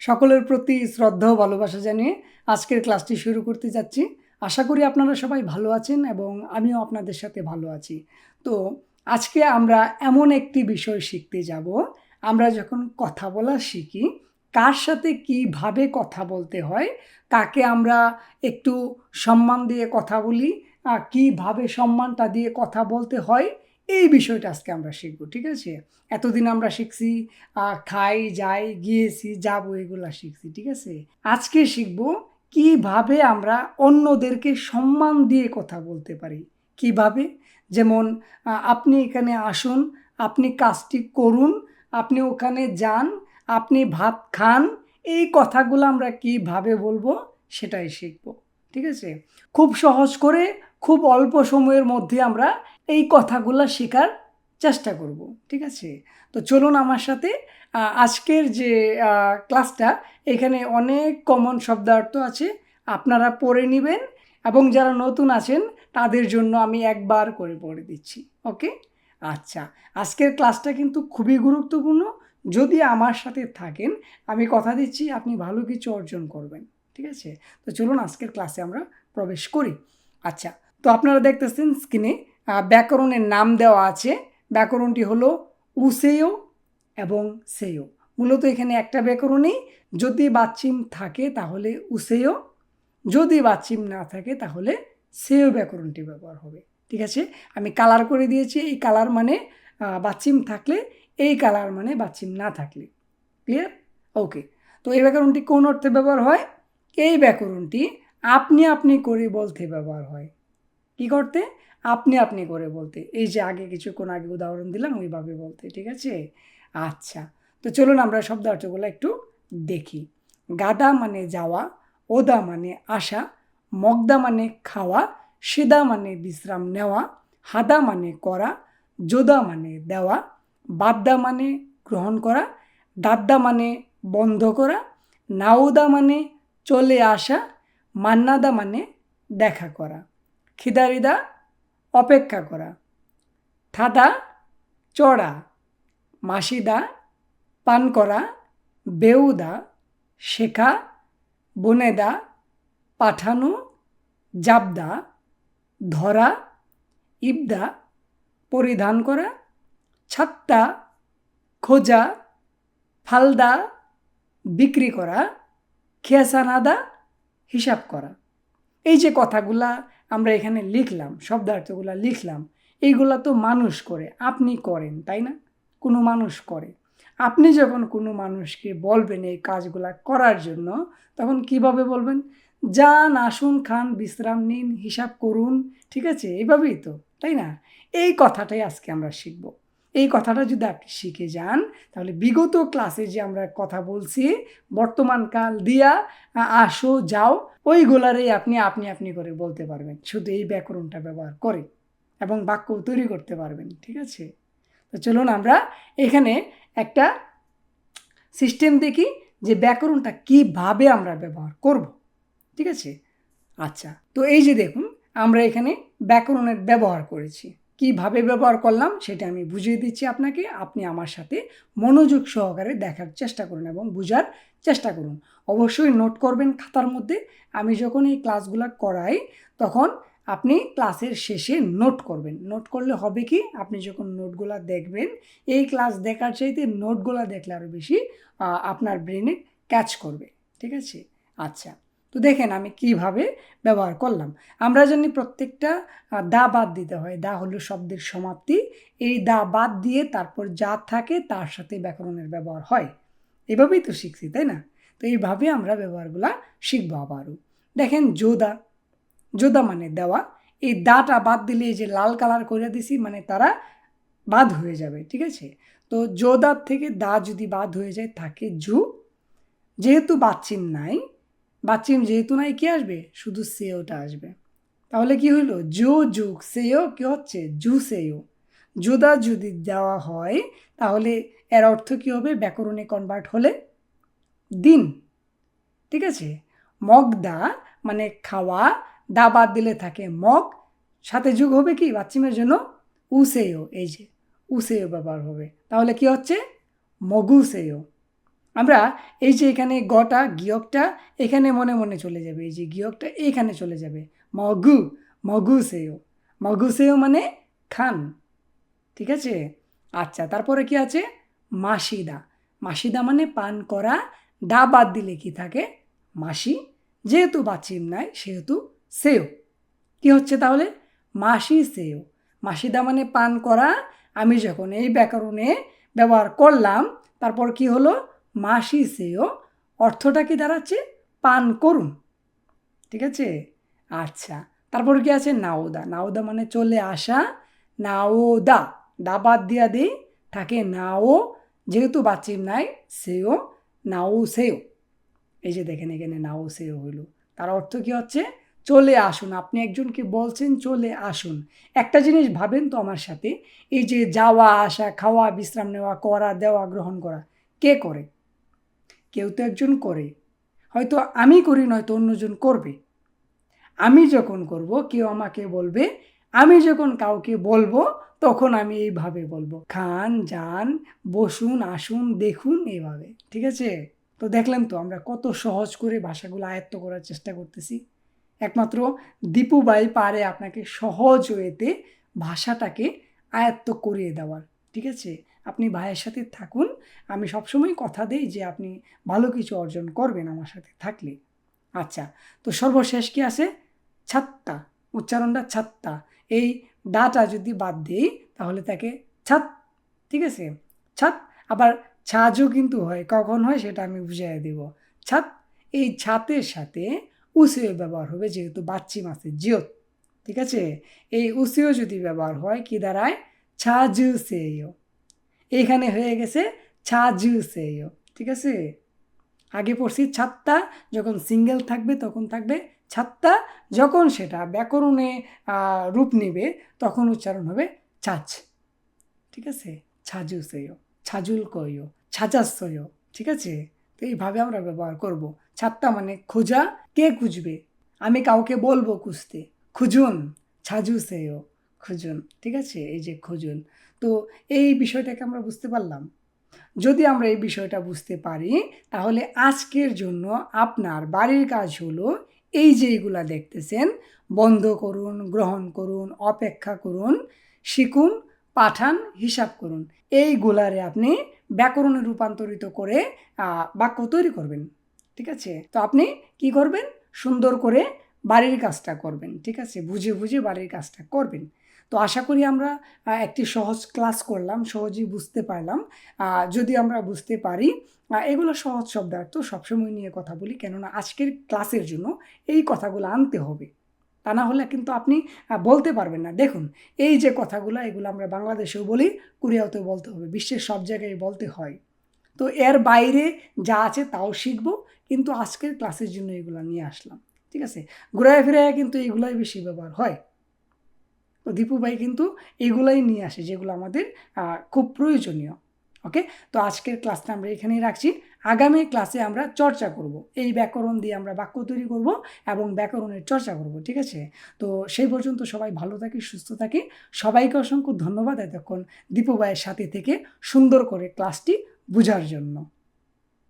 সকলের প্রতি শ্রদ্ধা ও ভালোবাসা জানিয়ে আজকের ক্লাসটি শুরু করতে যাচ্ছি। আশা করি আপনারা সবাই ভালো আছেন এবং আমিও আপনাদের সাথে ভালো আছি। তো আজকে আমরা এমন একটি বিষয় শিখতে যাব। আমরা যখন কথা বলা শিখি, কার সাথে কিভাবে কথা বলতে হয়, কাকে আমরা একটু সম্মান দিয়ে কথা বলি, কিভাবে সম্মানটা দিয়ে কথা বলতে হয়, এই বিষয়টা আজকে আমরা শিখব। ঠিক আছে? এতদিন আমরা শিখছি খাই, যাই, গিয়েছি, যাবো, এগুলা শিখছি। ঠিক আছে? আজকে শিখব কিভাবে আমরা অন্যদেরকে সম্মান দিয়ে কথা বলতে পারি। কিভাবে? যেমন আপনি এখানে আসুন, আপনি কাজটি করুন, আপনি ওখানে যান, আপনি ভাত খান, এই কথাগুলো আমরা কিভাবে বলবো সেটাই শিখব। ঠিক আছে? খুব সহজ করে, খুব অল্প সময়ের মধ্যে আমরা এই কথাগুলো শেখার চেষ্টা করব। ঠিক আছে? তো চলুন আমার সাথে। আজকের যে ক্লাসটা, এখানে অনেক কমন শব্দার্থ আছে, আপনারা পড়ে নেবেন এবং যারা নতুন আছেন তাদের জন্য আমি একবার করে পড়ে দিচ্ছি। ওকে? আচ্ছা, আজকের ক্লাসটা কিন্তু খুবই গুরুত্বপূর্ণ। যদি আমার সাথে থাকেন, আমি কথা দিচ্ছি আপনি ভালো কিছু অর্জন করবেন। ঠিক আছে? তো চলুন আজকের ক্লাসে আমরা প্রবেশ করি। আচ্ছা, তো আপনারা দেখতেছেন স্ক্রিনে ব্যাকরণের নাম দেওয়া আছে। ব্যাকরণটি হলো উসেয় এবং সেয়। মূলত এখানে একটা ব্যাকরণেই, যদি বাচ্চিম থাকে তাহলে উসেয়, যদি বাচ্চিম না থাকে তাহলে সেয় ব্যাকরণটি ব্যবহার হবে। ঠিক আছে? আমি কালার করে দিয়েছি। এই কালার মানে বাচ্চিম থাকলে, এই কালার মানে বাচ্চিম না থাকলে। ক্লিয়ার? ওকে। তো এই ব্যাকরণটি কোন অর্থে ব্যবহার হয়? এই ব্যাকরণটি আপনি আপনি করে বলতে ব্যবহার হয়। কি করতে? আপনি আপনি করে বলতে। এই যে আগে কিছুক্ষণ আগে উদাহরণ দিলাম, ওইভাবে বলতে। ঠিক আছে? আচ্ছা, তো চলুন আমরা শব্দার্থগুলো একটু দেখি। গাদা মানে যাওয়া, ওদা মানে আসা, মগদা মানে খাওয়া, সিদা মানে বিশ্রাম নেওয়া, হাদা মানে করা, যোদা মানে দেওয়া, বাদ্দা মানে গ্রহণ করা, দাদ্দা মানে বন্ধ করা, নাউদা মানে চলে আসা, মান্নাদা মানে দেখা করা, খিদারিদা অপেক্ষা করা, থাদা চড়া, মাসিদা পান করা, বেউদা শেখা, বনেদা পাঠানো, জাবদা ধরা, ইবদা পরিধান করা, ছাত্তা খোঁজা, ফালদা বিক্রি করা, খেয়াসানাদা হিসাব করা। এই যে কথাগুলা আমরা এখানে লিখলাম, শব্দার্থগুলা লিখলাম, এইগুলা তো মানুষ করে, আপনি করেন, তাই না? কোনো মানুষ করে। আপনি যখন কোনো মানুষকে বলবেন এই কাজগুলা করার জন্য, তখন কিভাবে বলবেন? যান, আসুন, খান, বিশ্রাম নিন, হিসাব করুন। ঠিক আছে? এইভাবেই তো, তাই না? এই কথাটাই আজকে আমরা শিখব। এই কথাটা যদি আপনি শিখে যান, তাহলে বিগত ক্লাসে যে আমরা কথা বলছি, বর্তমান কাল দিয়া আসো, যাও, ওইগুলারই আপনি আপনি আপনি করে বলতে পারবেন, শুধু এই ব্যাকরণটা ব্যবহার করে, এবং বাক্য তৈরি করতে পারবেন। ঠিক আছে? তো চলুন আমরা এখানে একটা সিস্টেম দেখি যে ব্যাকরণটা কিভাবে আমরা ব্যবহার করব। ঠিক আছে? আচ্ছা, তো এই যে দেখুন, আমরা এখানে ব্যাকরণের ব্যবহার করেছি। কিভাবে ব্যবহার করলাম সেটা আমি বুঝিয়ে দিচ্ছি আপনাকে। আপনি আমার সাথে মনোযোগ সহকারে দেখার চেষ্টা করুন এবং বোঝার চেষ্টা করুন। অবশ্যই নোট করবেন খাতার মধ্যে। আমি যখন এই ক্লাসগুলো করাই, তখন আপনি ক্লাসের শেষে নোট করবেন। নোট করলে হবে কি, আপনি যখন নোটগুলো দেখবেন, এই ক্লাস দেখার চাইতে নোটগুলো দেখলে আরও বেশি আপনার ব্রেনে ক্যাচ করবে। ঠিক আছে? আচ্ছা, তো দেখেন আমি কিভাবে ব্যবহার করলাম। আমরা জানি প্রত্যেকটা দা বাদ দিতে হয়। দা হলো শব্দের সমাপ্তি। এই দা বাদ দিয়ে তারপর যা থাকে তার সাথে ব্যাকরণের ব্যবহার হয়। এভাবেই তো শিখছি, তাই না? তো এইভাবে আমরা ব্যবহারগুলা শিখবো আবারও। দেখেন যোদা, যোদা মানে দেওয়া। এই দাটা বাদ দিলে, এই যে লাল কালার করে দিছি, মানে তারা বাদ হয়ে যাবে। ঠিক আছে? তো যোদার থেকে দা যদি বাদ হয়ে যায়, থাকে জু। যেহেতু বাচ্চিম নাই, বাচ্চিম যেহেতু নাই, কি আসবে? শুধু সেওটা আসবে। তাহলে কি হইল? জো যুগ সেও কি হচ্ছে? জু সেও। জুদা যদি দেওয়া হয়, তাহলে এর অর্থ কি হবে? ব্যাকরণে কনভার্ট হলে দিন। ঠিক আছে? মগদা মানে খাওয়া, দা বাদ দিলে থাকে মগ, সাথে যুগ হবে কি বাচ্চিমের জন্য? উসেও। এই যে উসেও ব্যবহার হবে, তাহলে কি হচ্ছে? মগুসেও। আমরা এই যে এখানে গটা গিয়কটা এখানে মনে মনে চলে যাবে, এই যে গিয়কটা এইখানে চলে যাবে, মগু, মগুসেও মানে খান, ঠিক আছে। আচ্ছা, তারপরে কি আছে, মাসিদা, মাসিদা মানে পান করা, দা বাদ দিলে কি থাকে, মাসি, যেহেতু বাচিম নাই সেহেতু সেও, কি হচ্ছে তাহলে, মাসি সেও, মাসিদা মানে পান করা, আমি যখন এই ব্যাকরণে ব্যবহার করলাম তারপর কি হলো, মাসি সেও, অর্থটা কি দাঁড়াচ্ছে, পান করুন, ঠিক আছে। আচ্ছা, তারপর কি আছে, নাওদা, নাওদা মানে চলে আসা, নাওদা, দা বাদ দিয়া দিই, থাকে নাও, যেহেতু বাচিম নাই সেও, নাও সেও, এই যে দেখেন এখানে নাও সেও হইল, তার অর্থ কি হচ্ছে, চলে আসুন, আপনি একজনকে বলছেন চলে আসুন। একটা জিনিস ভাবেন তো আমার সাথে, এই যে যাওয়া আসা, খাওয়া, বিশ্রাম নেওয়া, করা, দেওয়া, গ্রহণ করা, কে করে, কেউ তো একজন করে, হয়তো আমি করি নয়তো অন্যজন করবে, আমি যখন করব কেউ আমাকে বলবে, আমি যখন কাউকে বলবো তখন আমি এইভাবে বলবো, খান, যান, বসুন, আসুন, দেখুন, এইভাবে, ঠিক আছে। তো দেখলেন তো আমরা কত সহজ করে ভাষাগুলো আয়ত্ত করার চেষ্টা করতেছি, একমাত্র দীপু ভাই পারে আপনাকে সহজ ওয়েতে ভাষাটাকে আয়ত্ত করিয়ে দেওয়ার, ঠিক আছে। আপনি ভাইয়ের সাথে থাকুন, আমি সবসময় কথা দেই যে আপনি ভালো কিছু অর্জন করবেন আমার সাথে থাকলে। আচ্ছা, তো সর্বশেষ কি আছে, ছাত্তা, উচ্চারণটা ছাত্তা, এই ডাটা যদি বাদ দিই তাহলে তাকে ছাত, ঠিক আছে, ছাত। আবার ছাজও কিন্তু হয়, কখন হয় সেটা আমি বুঝিয়ে দিব, ছাত, এই ছাতের সাথে উসেও ব্যবহার হবে, যেহেতু বাচ্চি মাছের জিয়ত, ঠিক আছে। এই উসেও যদি ব্যবহার হয় কি দাঁড়ায়, ছাজু সেও, এইখানে হয়ে গেছে ছাজু সেও, ঠিক আছে। আগে পড়ছি ছাত্তা, যখন সিঙ্গেল থাকবে তখন থাকবে ছাত্তা, যখন সেটা ব্যাকরণে রূপ নেবে তখন উচ্চারণ হবে ছাচ, ঠিক আছে। ছাজু সেয়, ছাজুল কইও, ছাজাসয়, ঠিক আছে। তো এইভাবে আমরা ব্যবহার করব। ছাত্তা মানে খোঁজা, কে খুঁজবে, আমি কাউকে বলবো খুঁজতে, খুঁজুন, ছাজু সেয়, খুঁজুন, ঠিক আছে, এই যে খুঁজুন। তো এই বিষয়টাকে আমরা বুঝতে পারলাম, যদি আমরা এই বিষয়টা বুঝতে পারি তাহলে আজকের জন্য আপনার বাড়ির কাজ হলো, এই যে এইগুলা দেখতেছেন, বন্ধ করুন, গ্রহণ করুন, অপেক্ষা করুন, শিখুন, পাঠান, হিসাব করুন, এইগুলারে আপনি ব্যাকরণে রূপান্তরিত করে বাক্য তৈরি করবেন, ঠিক আছে। তো আপনি কি করবেন, সুন্দর করে বাড়ির কাজটা করবেন, ঠিক আছে, বুঝে বুঝে বাড়ির কাজটা করবেন। তো আশা করি আমরা একটি সহজ ক্লাস করলাম, সহজেই বুঝতে পারলাম। যদি আমরা বুঝতে পারি, এগুলো সহজ শব্দার্থ সবসময় নিয়ে কথা বলি, কেননা আজকের ক্লাসের জন্য এই কথাগুলো আনতে হবে, তা না হলে কিন্তু আপনি বলতে পারবেন না। দেখুন, এই যে কথাগুলো, এগুলো আমরা বাংলাদেশেও বলি, কোরিয়াতেও বলতে হবে, বিশ্বের সব জায়গায় বলতে হয়। তো এর বাইরে যা আছে তাও শিখবো, কিন্তু আজকের ক্লাসের জন্য এগুলো নিয়ে আসলাম, ঠিক আছে। ঘুরায় ফিরায় কিন্তু এগুলোই বেশি ব্যবহার হয়। তো দীপু ভাই কিন্তু এগুলাই নিয়ে আসে যেগুলো আমাদের খুব প্রয়োজনীয়। ওকে, তো আজকের ক্লাসটা আমরা এখানেই রাখছি। আগামী ক্লাসে আমরা চর্চা করব, এই ব্যাকরণ দিয়ে আমরা বাক্য তৈরি করব এবং ব্যাকরণের চর্চা করব, ঠিক আছে। তো সেই পর্যন্ত সবাই ভালো থাকি, সুস্থ থাকি, সবাইকে অসংখ্য ধন্যবাদ এতক্ষণ দীপু ভাইয়ের সাথে থেকে সুন্দর করে ক্লাসটি বোঝার জন্য।